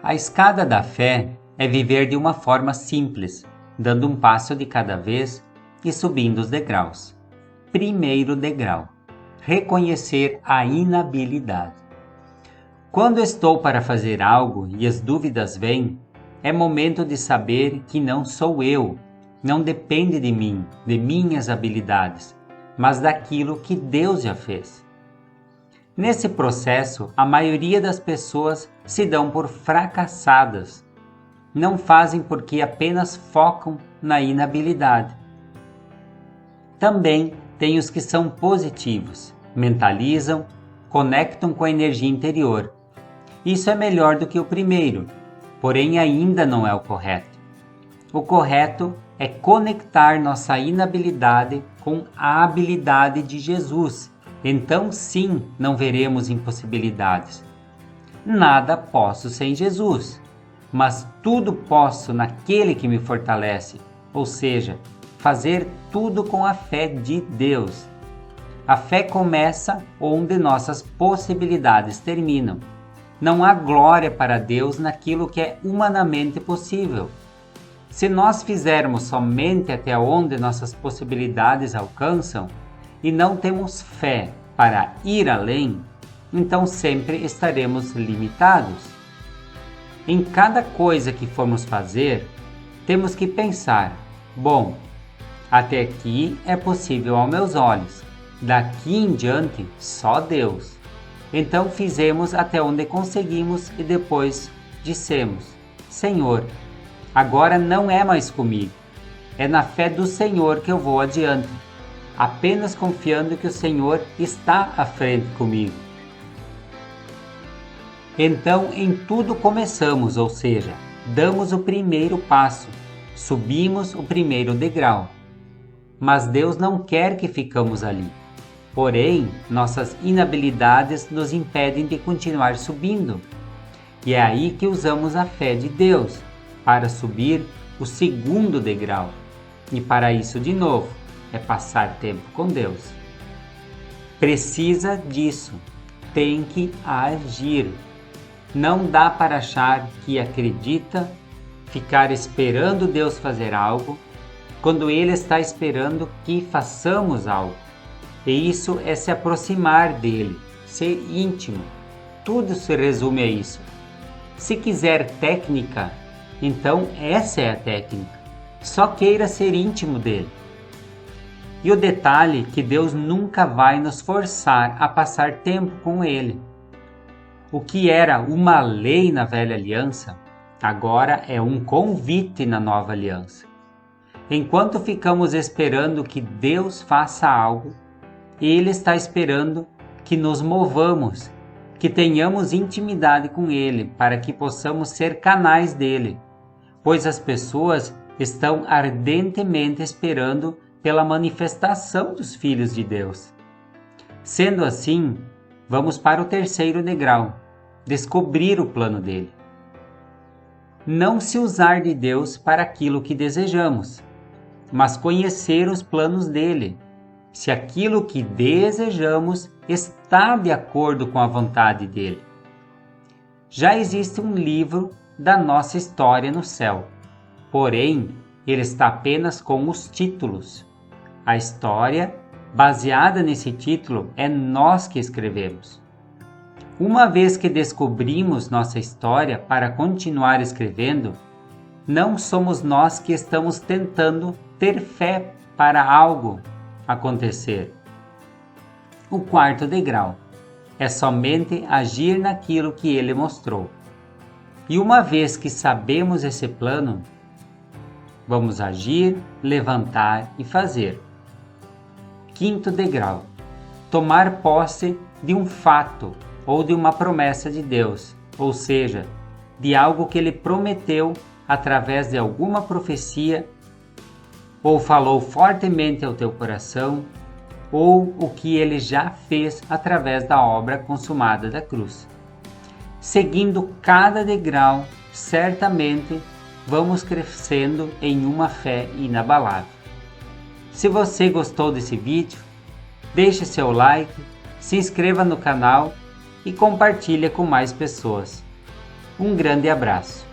A escada da fé é viver de uma forma simples, dando um passo de cada vez e subindo os degraus. Primeiro degrau: reconhecer a inabilidade. Quando estou para fazer algo e as dúvidas vêm, é momento de saber que não sou eu, não depende de mim, de minhas habilidades, mas daquilo que Deus já fez. Nesse processo, a maioria das pessoas se dão por fracassadas. Não fazem porque apenas focam na inabilidade. Também tem os que são positivos, mentalizam, conectam com a energia interior. Isso é melhor do que o primeiro, porém ainda não é o correto. O correto é conectar nossa inabilidade com a habilidade de Jesus. Então sim, não veremos impossibilidades. Nada posso sem Jesus, mas tudo posso naquele que me fortalece, ou seja, fazer tudo com a fé de Deus. A fé começa onde nossas possibilidades terminam. Não há glória para Deus naquilo que é humanamente possível. Se nós fizermos somente até onde nossas possibilidades alcançam e não temos fé para ir além, então sempre estaremos limitados. Em cada coisa que formos fazer, temos que pensar: bom, até aqui é possível aos meus olhos, daqui em diante só Deus. Então fizemos até onde conseguimos e depois dissemos: Senhor, agora não é mais comigo, é na fé do Senhor que eu vou adiante, apenas confiando que o Senhor está à frente comigo. Então em tudo começamos, ou seja, damos o primeiro passo, subimos o primeiro degrau. Mas Deus não quer que ficamos ali. Porém, nossas inabilidades nos impedem de continuar subindo. E é aí que usamos a fé de Deus para subir o segundo degrau. E para isso, de novo, é passar tempo com Deus. Precisa disso. Tem que agir. Não dá para achar que acredita, ficar esperando Deus fazer algo, quando Ele está esperando que façamos algo. E isso é se aproximar dele, ser íntimo. Tudo se resume a isso. Se quiser técnica, então essa é a técnica. Só queira ser íntimo dele. E o detalhe é que Deus nunca vai nos forçar a passar tempo com Ele. O que era uma lei na velha aliança, agora é um convite na nova aliança. Enquanto ficamos esperando que Deus faça algo, Ele está esperando que nos movamos, que tenhamos intimidade com Ele, para que possamos ser canais dele, pois as pessoas estão ardentemente esperando pela manifestação dos filhos de Deus. Sendo assim, vamos para o terceiro degrau, descobrir o plano dele. Não se usar de Deus para aquilo que desejamos, mas conhecer os planos dele, se aquilo que desejamos está de acordo com a vontade dele. Já existe um livro da nossa história no céu, porém, ele está apenas com os títulos. A história, baseada nesse título, é nós que escrevemos. Uma vez que descobrimos nossa história para continuar escrevendo, não somos nós que estamos tentando ter fé para algo acontecer. O quarto degrau é somente agir naquilo que ele mostrou. E uma vez que sabemos esse plano, vamos agir, levantar e fazer. Quinto degrau: tomar posse de um fato ou de uma promessa de Deus, ou seja, de algo que ele prometeu através de alguma profecia, ou falou fortemente ao teu coração, ou o que ele já fez através da obra consumada da cruz. Seguindo cada degrau, certamente vamos crescendo em uma fé inabalável. Se você gostou desse vídeo, deixe seu like, se inscreva no canal e compartilhe com mais pessoas. Um grande abraço.